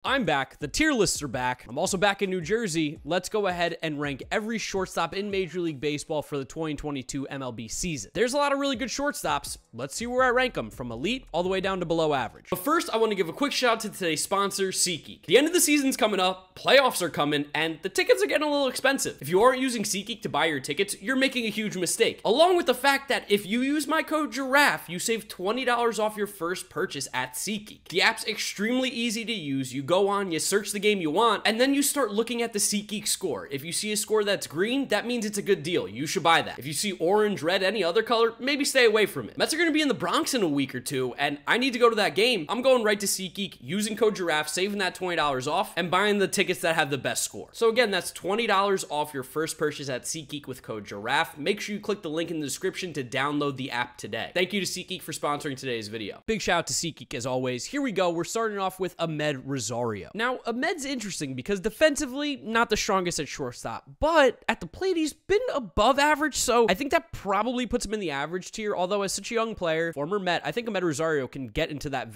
I'm back. The tier lists are back. I'm also back in New Jersey. Let's go ahead and rank every shortstop in Major League Baseball for the 2022 MLB season. There's a lot of really good shortstops. Let's see where I rank them, from elite all the way down to below average. But first, I want to give a quick shout out to today's sponsor, SeatGeek. The end of the season's coming up, playoffs are coming, and the tickets are getting a little expensive. If you aren't using SeatGeek to buy your tickets, you're making a huge mistake. Along with the fact that if you use my code GIRAFFE, you save $20 off your first purchase at SeatGeek. The app's extremely easy to use. You go on, you search the game you want, and then you start looking at the SeatGeek score. If you see a score that's green, that means it's a good deal. You should buy that. If you see orange, red, any other color, maybe stay away from it. Mets are going to be in the Bronx in a week or two, and I need to go to that game. I'm going right to SeatGeek, using code GIRAFFE, saving that $20 off, and buying the tickets that have the best score. So again, that's $20 off your first purchase at SeatGeek with code GIRAFFE. Make sure you click the link in the description to download the app today. Thank you to SeatGeek for sponsoring today's video. Big shout out to SeatGeek as always. Here we go. We're starting off with Amed Rosario. Now, Ahmed's interesting because defensively, not the strongest at shortstop, but at the plate, he's been above average, so I think that probably puts him in the average tier, although as such a young player, former Met, I think Amed Rosario can get into that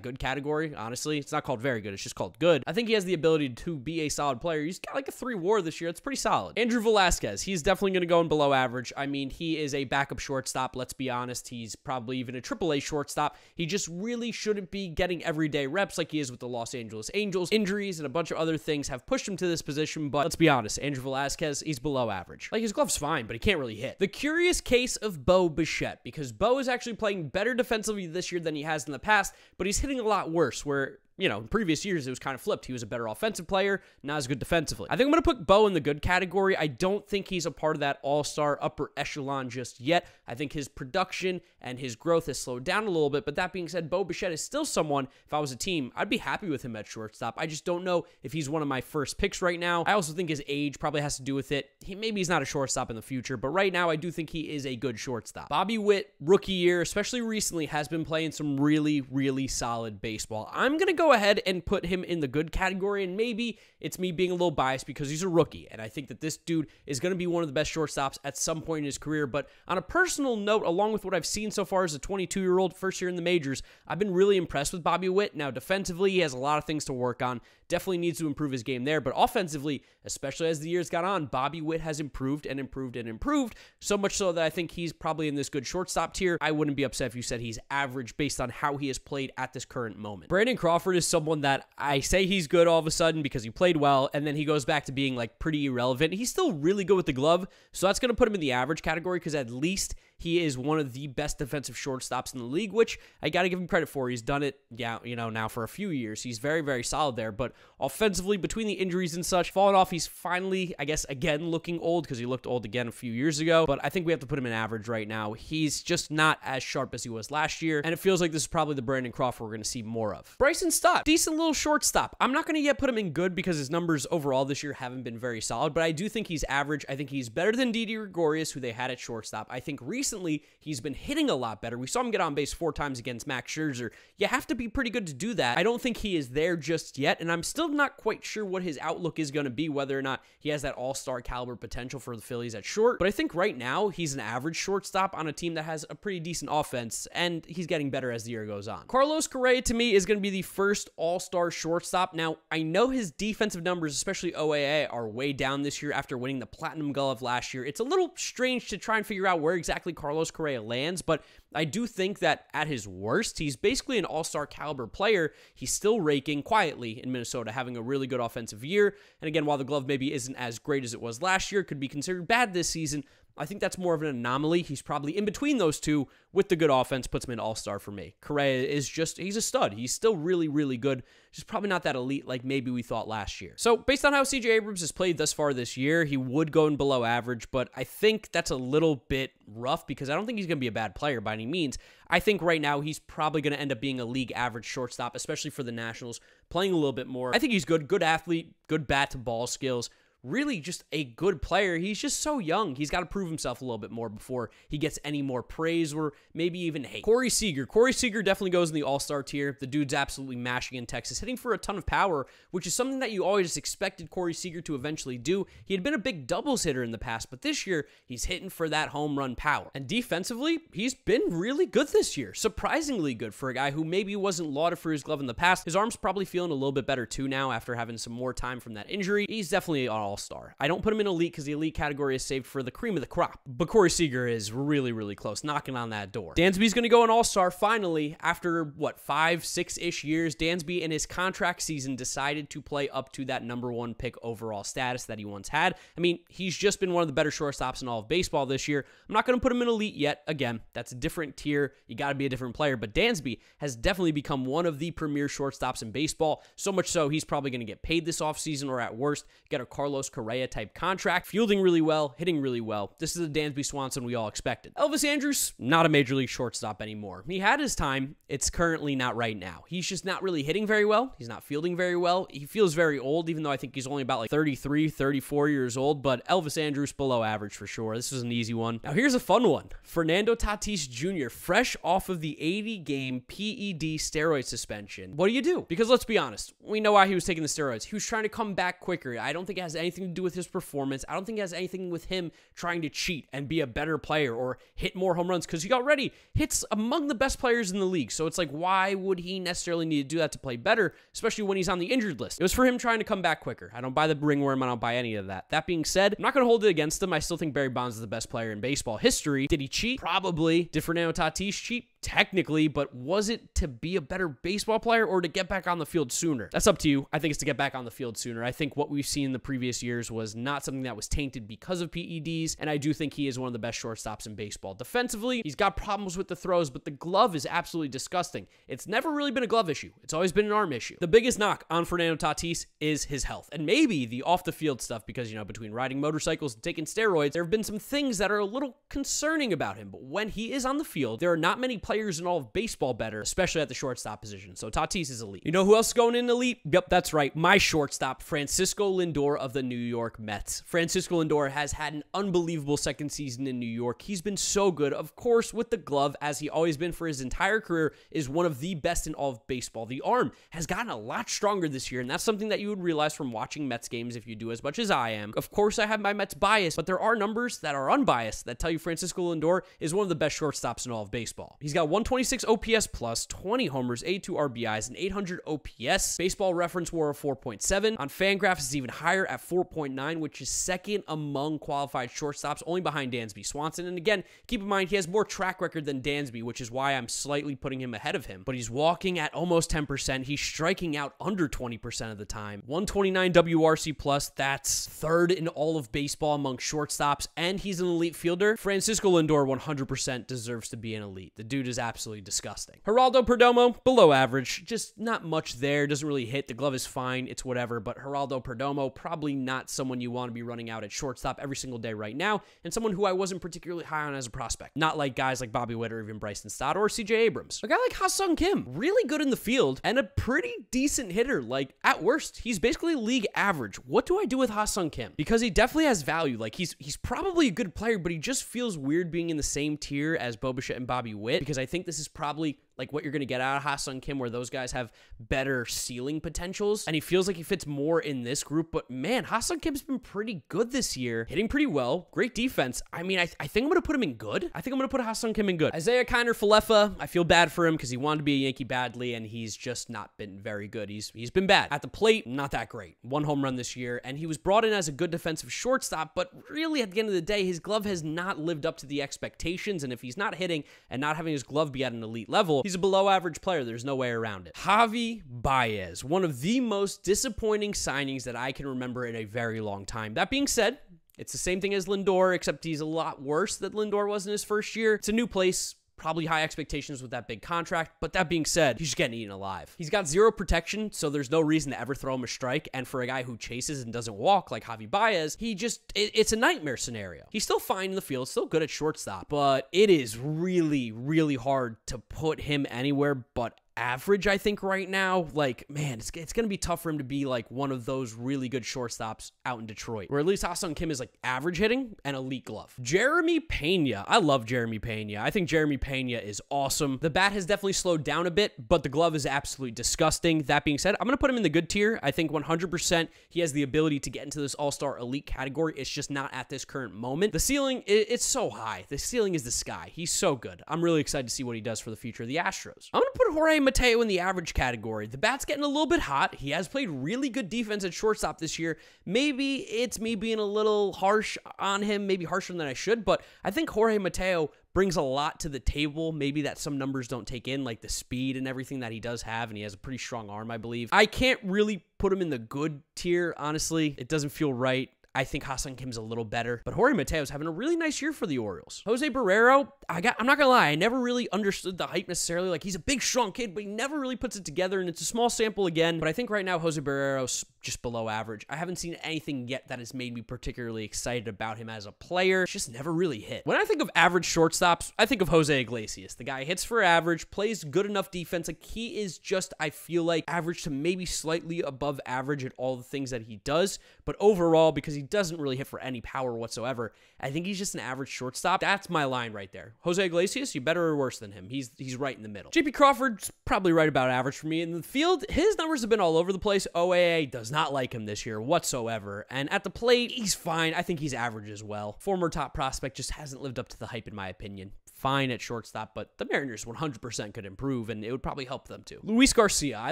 good category, honestly. It's not called very good, it's just called good. I think he has the ability to be a solid player. He's got like a 3 WAR this year. It's pretty solid. Andrew Velasquez, he's definitely going to go in below average. I mean, he is a backup shortstop, let's be honest. He's probably even a AAA shortstop. He just really shouldn't be getting everyday reps like he is with the Los Angeles Angels. Injuries and a bunch of other things have pushed him to this position, but let's be honest, Andrew Velasquez, he's below average. Like, his glove's fine, but he can't really hit. The curious case of Bo Bichette, because Bo is actually playing better defensively this year than he has in the past, but he's hitting a lot worse, where, you know, in previous years, it was kind of flipped. He was a better offensive player, not as good defensively. I think I'm going to put Bo in the good category. I don't think he's a part of that all-star upper echelon just yet. I think his production and his growth has slowed down a little bit, but that being said, Bo Bichette is still someone, if I was a team, I'd be happy with him at shortstop. I just don't know if he's one of my first picks right now. I also think his age probably has to do with it. Maybe he's not a shortstop in the future, but right now, I do think he is a good shortstop. Bobby Witt, rookie year, especially recently, has been playing some really, really solid baseball. I'm going to go ahead and put him in the good category, and maybe it's me being a little biased because he's a rookie, and I think that this dude is going to be one of the best shortstops at some point in his career. But on a personal note, along with what I've seen so far as a 22-year-old first year in the majors, I've been really impressed with Bobby Witt. Now, defensively, he has a lot of things to work on. Definitely needs to improve his game there, but offensively, especially as the years got on, Bobby Witt has improved and improved and improved, so much so that I think he's probably in this good shortstop tier. I wouldn't be upset if you said he's average based on how he has played at this current moment. Brandon Crawford is someone that I say he's good all of a sudden because he played well, and then he goes back to being like pretty irrelevant. He's still really good with the glove, so that's going to put him in the average category because at least he is one of the best defensive shortstops in the league, which I got to give him credit for. He's done it, yeah, you know, now for a few years. He's very, very solid there, but offensively, between the injuries and such, falling off, he's finally, I guess, again, looking old because he looked old again a few years ago, but I think we have to put him in average right now. He's just not as sharp as he was last year, and it feels like this is probably the Brandon Crawford we're going to see more of. Bryson Stott, decent little shortstop. I'm not going to yet put him in good because his numbers overall this year haven't been very solid, but I do think he's average. I think he's better than Didi Gregorius, who they had at shortstop. I think recently he's been hitting a lot better. We saw him get on base 4 times against Max Scherzer. You have to be pretty good to do that. I don't think he is there just yet, and I'm still not quite sure what his outlook is going to be, whether or not he has that all-star caliber potential for the Phillies at short, but I think right now he's an average shortstop on a team that has a pretty decent offense, and he's getting better as the year goes on. Carlos Correa, to me, is going to be the first all-star shortstop. Now, I know his defensive numbers, especially OAA, are way down this year after winning the Platinum Glove last year. It's a little strange to try and figure out where exactly Carlos Correa lands, but I do think that at his worst, he's basically an all-star caliber player. He's still raking quietly in Minnesota, having a really good offensive year. And again, while the glove maybe isn't as great as it was last year, could be considered bad this season, I think that's more of an anomaly. He's probably in between those two with the good offense, puts him in all-star for me. Correa is just, he's a stud. He's still really, really good. Just probably not that elite like maybe we thought last year. So based on how CJ Abrams has played thus far this year, he would go in below average, but I think that's a little bit rough because I don't think he's going to be a bad player by any means. I think right now he's probably going to end up being a league average shortstop, especially for the Nationals, playing a little bit more. I think he's good athlete, good bat to ball skills, really just a good player. He's just so young. He's got to prove himself a little bit more before he gets any more praise or maybe even hate. Corey Seeger. Corey Seeger definitely goes in the all-star tier. The dude's absolutely mashing in Texas, hitting for a ton of power, which is something that you always expected Corey Seager to eventually do. He had been a big doubles hitter in the past, but this year he's hitting for that home run power. And defensively, he's been really good this year. Surprisingly good for a guy who maybe wasn't lauded for his glove in the past. His arm's probably feeling a little bit better too now after having some more time from that injury. He's definitely an all-star. I don't put him in elite because the elite category is saved for the cream of the crop, but Corey Seager is really, really close, knocking on that door. Dansby's going to go an all-star finally after, what, 5-6-ish years. Dansby in his contract season decided to play up to that #1 pick overall status that he once had. I mean, he's just been one of the better shortstops in all of baseball this year. I'm not going to put him in elite yet. Again, that's a different tier. You got to be a different player, but Dansby has definitely become one of the premier shortstops in baseball, so much so he's probably going to get paid this offseason or at worst get a Carlos Correa type contract, fielding really well, hitting really well. This is the Dansby Swanson we all expected. Elvis Andrews, not a major league shortstop anymore. He had his time. It's currently not right now. He's just not really hitting very well. He's not fielding very well. He feels very old, even though I think he's only about like 33, 34 years old, but Elvis Andrews below average for sure. This was an easy one. Now here's a fun one. Fernando Tatis Jr., fresh off of the 80-game PED steroid suspension. What do you do? Because let's be honest, we know why he was taking the steroids. He was trying to come back quicker. I don't think it has anything to do with his performance. I don't think it has anything with him trying to cheat and be a better player or hit more home runs, because he already hits among the best players in the league. So it's like, why would he necessarily need to do that to play better, especially when he's on the injured list? It was for him trying to come back quicker. I don't buy the ringworm. I don't buy any of that. That being said, I'm not going to hold it against him. I still think Barry Bonds is the best player in baseball history. Did he cheat? Probably. Did Fernando Tatis cheat? Technically, but was it to be a better baseball player or to get back on the field sooner? That's up to you. I think it's to get back on the field sooner. I think what we've seen in the previous years was not something that was tainted because of PEDs, and I do think he is one of the best shortstops in baseball. Defensively, he's got problems with the throws, but the glove is absolutely disgusting. It's never really been a glove issue. It's always been an arm issue. The biggest knock on Fernando Tatis is his health, and maybe the off-the-field stuff, because, you know, between riding motorcycles and taking steroids, there have been some things that are a little concerning about him, but when he is on the field, there are not many players in all of baseball better, especially at the shortstop position. So Tatis is elite. You know who else is going in elite? Yep, that's right. My shortstop, Francisco Lindor of the New York Mets. Francisco Lindor has had an unbelievable second season in New York. He's been so good. Of course, with the glove, as he always been for his entire career, is one of the best in all of baseball. The arm has gotten a lot stronger this year, and that's something that you would realize from watching Mets games if you do as much as I am. Of course, I have my Mets bias, but there are numbers that are unbiased that tell you Francisco Lindor is one of the best shortstops in all of baseball. He's got 126 OPS plus, 20 homers, 82 RBIs, and 800 OPS. Baseball Reference WAR of 4.7. On Fangraphs, it's even higher at 4.9, which is second among qualified shortstops, only behind Dansby Swanson. And again, keep in mind, he has more track record than Dansby, which is why I'm slightly putting him ahead of him. But he's walking at almost 10%. He's striking out under 20% of the time. 129 WRC plus, that's third in all of baseball among shortstops, and he's an elite fielder. Francisco Lindor 100% deserves to be an elite. The dude is absolutely disgusting. Geraldo Perdomo, below average, just not much there, doesn't really hit, the glove is fine, it's whatever, but Geraldo Perdomo, probably not someone you want to be running out at shortstop every single day right now, and someone who I wasn't particularly high on as a prospect. Not like guys like Bobby Witt or even Bryson Stott or CJ Abrams. A guy like Hassan Kim, really good in the field, and a pretty decent hitter, like, at worst, he's basically league average. What do I do with Hassan Kim? Because he definitely has value, like, he's probably a good player, but he just feels weird being in the same tier as Bo Bichette and Bobby Witt, because I think this is probably like what you're going to get out of Hassan Kim, where those guys have better ceiling potentials, and he feels like he fits more in this group. But man, Hassan Kim's been pretty good this year, hitting pretty well, great defense. I mean, I think I'm going to put him in good. I think I'm going to put Hassan Kim in good. Isaiah Kiner-Falefa, I feel bad for him because he wanted to be a Yankee badly, and he's just not been very good. He's been bad. At the plate, not that great. 1 home run this year, and he was brought in as a good defensive shortstop, but really at the end of the day, his glove has not lived up to the expectations, and if he's not hitting and not having his glove be at an elite level, he's a below average player. There's no way around it. Javi Baez, one of the most disappointing signings that I can remember in a very long time. That being said, it's the same thing as Lindor, except he's a lot worse than Lindor was in his first year. It's a new place. Probably high expectations with that big contract, but that being said, he's just getting eaten alive. He's got 0 protection, so there's no reason to ever throw him a strike, and for a guy who chases and doesn't walk like Javi Baez, it's a nightmare scenario. He's still fine in the field, still good at shortstop, but it is really, really hard to put him anywhere but average, I think, right now. Like, man, it's going to be tough for him to be like one of those really good shortstops out in Detroit, where at least Hassan Kim is like average hitting and elite glove. Jeremy Pena. I love Jeremy Pena. I think Jeremy Pena is awesome. The bat has definitely slowed down a bit, but the glove is absolutely disgusting. That being said, I'm going to put him in the good tier. I think 100% he has the ability to get into this all-star elite category. It's just not at this current moment. The ceiling, it's so high. The ceiling is the sky. He's so good. I'm really excited to see what he does for the future of the Astros. I'm going to put Jorge Mateo in the average category. The bat's getting a little bit hot. He has played really good defense at shortstop this year. Maybe it's me being a little harsh on him, maybe harsher than I should, but I think Jorge Mateo brings a lot to the table, maybe that some numbers don't take in, like the speed and everything that he does have, and he has a pretty strong arm, I believe. I can't really put him in the good tier, honestly. It doesn't feel right. I think Hassan Kim's a little better, but Jorge Mateo's having a really nice year for the Orioles. Jose Barrero, I'm not gonna lie, I never really understood the hype necessarily. Like, he's a big, strong kid, but he never really puts it together, and it's a small sample again, but I think right now Jose Barrero's just below average. I haven't seen anything yet that has made me particularly excited about him as a player. It's just never really hit. When I think of average shortstops, I think of Jose Iglesias. The guy hits for average, plays good enough defense. Like, he is just, I feel like, average to maybe slightly above average at all the things that he does, but overall, because he doesn't really hit for any power whatsoever, I think he's just an average shortstop. That's my line right there. Jose Iglesias, you better or worse than him. He's right in the middle. JP Crawford's probably right about average for me. In the field, his numbers have been all over the place. OAA does not like him this year whatsoever, and at the plate, he's fine. I think he's average as well. Former top prospect just hasn't lived up to the hype in my opinion. Fine at shortstop, but the Mariners 100% could improve, and it would probably help them too. Luis Garcia, I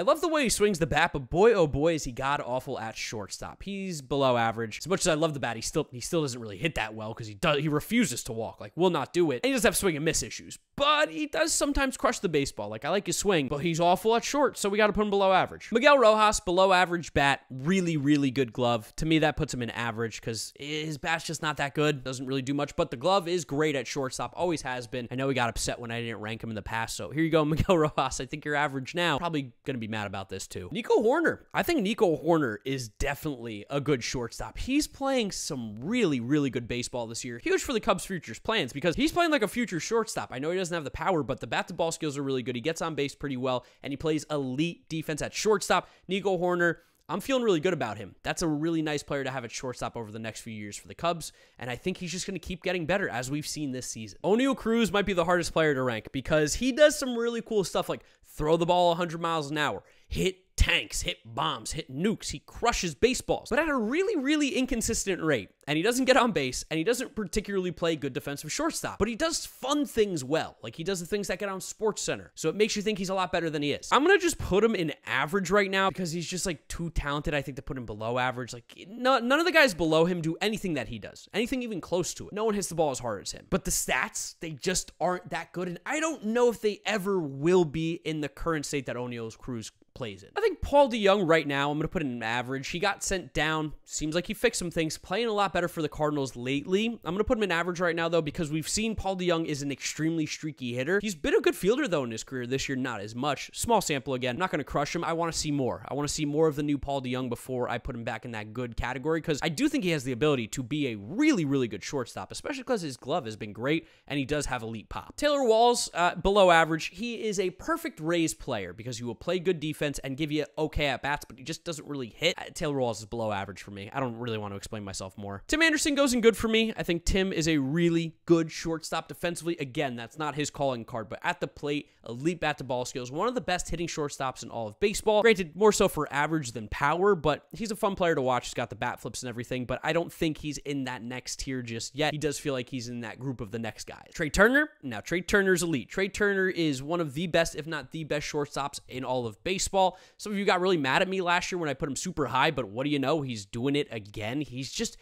love the way he swings the bat, but boy, oh boy, is he god-awful at shortstop. He's below average. As much as I love the bat, he still doesn't really hit that well because he refuses to walk. Like, will not do it. And he does have swing and miss issues, but he does sometimes crush the baseball. Like, I like his swing, but he's awful at short, so we got to put him below average. Miguel Ross, below average bat, really, really good glove. To me, that puts him in average because his bat's just not that good. Doesn't really do much, but the glove is great at shortstop. Always has been. I know he got upset when I didn't rank him in the past, so here you go, Miguel Ross. I think you're average now. Probably going to be mad about this too. Nico Warner. I think Nico Warner is definitely a good shortstop. He's playing some really, really good baseball this year. Huge for the Cubs' futures plans because he's playing like a future shortstop. I know he doesn't have the power, but the bat-to-ball skills are really good. He gets on base pretty well, and he plays elite defense at shortstop. Nico Warner, I'm feeling really good about him. That's a really nice player to have at shortstop over the next few years for the Cubs, and I think he's just going to keep getting better as we've seen this season. Oneil Cruz might be the hardest player to rank because he does some really cool stuff like throw the ball 100 miles an hour, hit tanks, hit bombs, hit nukes. He crushes baseballs, but at a really, really inconsistent rate. And he doesn't get on base, and he doesn't particularly play good defensive shortstop, but he does fun things well. Like, he does the things that get on SportsCenter, so it makes you think he's a lot better than he is. I'm going to just put him in average right now because he's just, like, too talented, I think, to put him below average. Like, none of the guys below him do anything that he does, anything even close to it. No one hits the ball as hard as him. But the stats, they just aren't that good, and I don't know if they ever will be in the current state that Oneil Cruz plays in. I think Paul DeJong right now, I'm going to put in average. He got sent down. Seems like he fixed some things. Playing a lot better for the Cardinals lately. I'm going to put him in average right now, though, because we've seen Paul DeJong is an extremely streaky hitter. He's been a good fielder, though, in his career this year. Not as much. Small sample again. I'm not going to crush him. I want to see more. I want to see more of the new Paul DeJong before I put him back in that good category, because I do think he has the ability to be a really, really good shortstop, especially because his glove has been great, and he does have elite pop. Taylor Walls, below average. He is a perfect Rays player because he will play good defense and give you okay at bats, but he just doesn't really hit. Taylor Walls is below average for me. I don't really want to explain myself more. Tim Anderson goes in good for me. I think Tim is a really good shortstop defensively. Again, that's not his calling card, but at the plate, elite bat-to-ball skills, one of the best hitting shortstops in all of baseball. Granted, more so for average than power, but he's a fun player to watch. He's got the bat flips and everything, but I don't think he's in that next tier just yet. He does feel like he's in that group of the next guy. Trey Turner? Now, Trey Turner's elite. Trey Turner is one of the best, if not the best shortstops in all of baseball. Some of you got really mad at me last year when I put him super high, but what do you know? He's doing it again. He's just,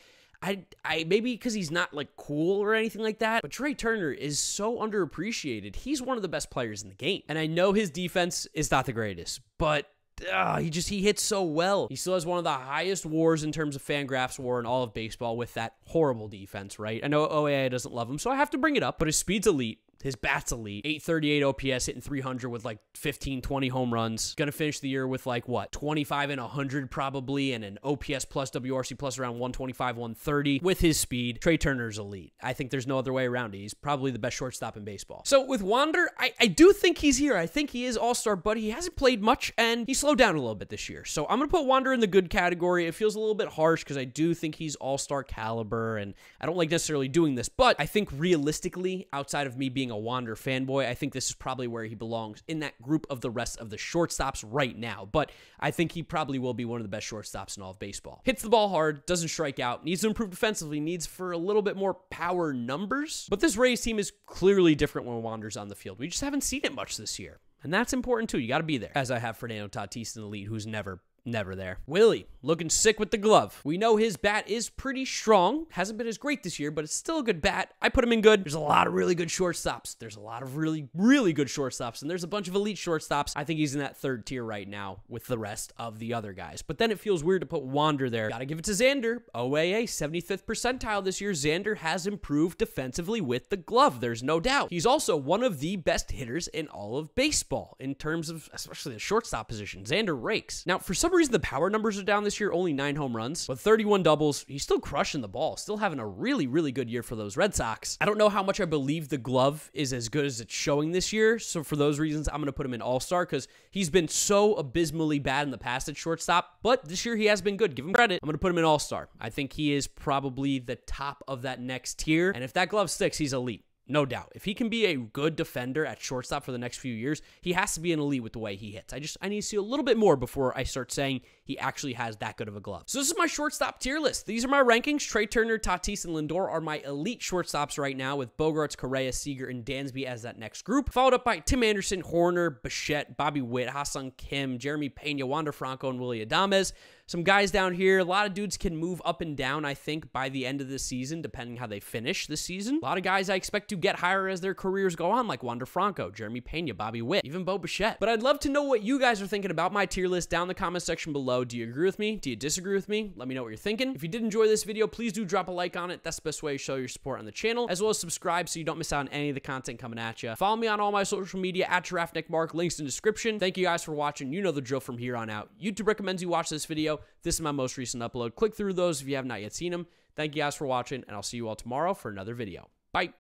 maybe because he's not like cool or anything like that, but Trey Turner is so underappreciated. He's one of the best players in the game. And I know his defense is not the greatest, but he hits so well. He still has one of the highest WARs in terms of Fangraphs WAR in all of baseball with that horrible defense, right? I know OAA doesn't love him, so I have to bring it up, but his speed's elite. His bat's elite. 838 OPS, hitting 300 with like 15, 20 home runs. Gonna finish the year with like, what, 25 and 100 probably, and an OPS plus WRC plus around 125, 130 with his speed. Trey Turner's elite. I think there's no other way around it. He's probably the best shortstop in baseball. So with Wander, I do think he's here. I think he is all-star, but he hasn't played much, and he slowed down a little bit this year. So I'm gonna put Wander in the good category. It feels a little bit harsh because I do think he's all-star caliber, and I don't like necessarily doing this, but I think realistically, outside of me being a Wander fanboy, I think this is probably where he belongs in that group of the rest of the shortstops right now. But I think he probably will be one of the best shortstops in all of baseball. Hits the ball hard, doesn't strike out, needs to improve defensively, needs for a little bit more power numbers. But this Rays team is clearly different when Wander's on the field. We just haven't seen it much this year. And that's important too. You got to be there. As I have Fernando Tatis in the lead, who's never there. Willie, looking sick with the glove. We know his bat is pretty strong. Hasn't been as great this year, but it's still a good bat. I put him in good. There's a lot of really good shortstops. There's a lot of really, really good shortstops, and there's a bunch of elite shortstops. I think he's in that third tier right now with the rest of the other guys. But then it feels weird to put Wander there. Gotta give it to Xander. OAA, 75th percentile this year. Xander has improved defensively with the glove. There's no doubt. He's also one of the best hitters in all of baseball in terms of especially the shortstop position. Xander rakes. Now, for some reason, the power numbers are down this year, only 9 home runs, but 31 doubles. He's still crushing the ball, still having a really, really good year for those Red Sox. I don't know how much I believe the glove is as good as it's showing this year, so for those reasons, I'm going to put him in All-Star because he's been so abysmally bad in the past at shortstop, but this year he has been good. Give him credit. I'm going to put him in All-Star. I think he is probably the top of that next tier, and if that glove sticks, he's elite. No doubt. If he can be a good defender at shortstop for the next few years, he has to be an elite with the way he hits. I need to see a little bit more before I start saying he actually has that good of a glove. So this is my shortstop tier list. These are my rankings. Trey Turner, Tatis, and Lindor are my elite shortstops right now, with Bogarts, Correa, Seeger, and Dansby as that next group, followed up by Tim Anderson, Horner, Bichette, Bobby Witt, Hassan Kim, Jeremy Pena, Wander Franco, and Willie Adames. Some guys down here, a lot of dudes can move up and down, I think, by the end of the season, depending how they finish this season. A lot of guys I expect to get higher as their careers go on, like Wander Franco, Jeremy Pena, Bobby Witt, even Bo Bichette. But I'd love to know what you guys are thinking about my tier list down in the comment section below. Do you agree with me? Do you disagree with me? Let me know what you're thinking. If you did enjoy this video, please do drop a like on it. That's the best way to show your support on the channel, as well as subscribe so you don't miss out on any of the content coming at you. Follow me on all my social media at GiraffeNeckMarc, links in the description. Thank you guys for watching. You know the drill from here on out. YouTube recommends you watch this video. This is my most recent upload. Click through those if you have not yet seen them. Thank you guys for watching, and I'll see you all tomorrow for another video. Bye.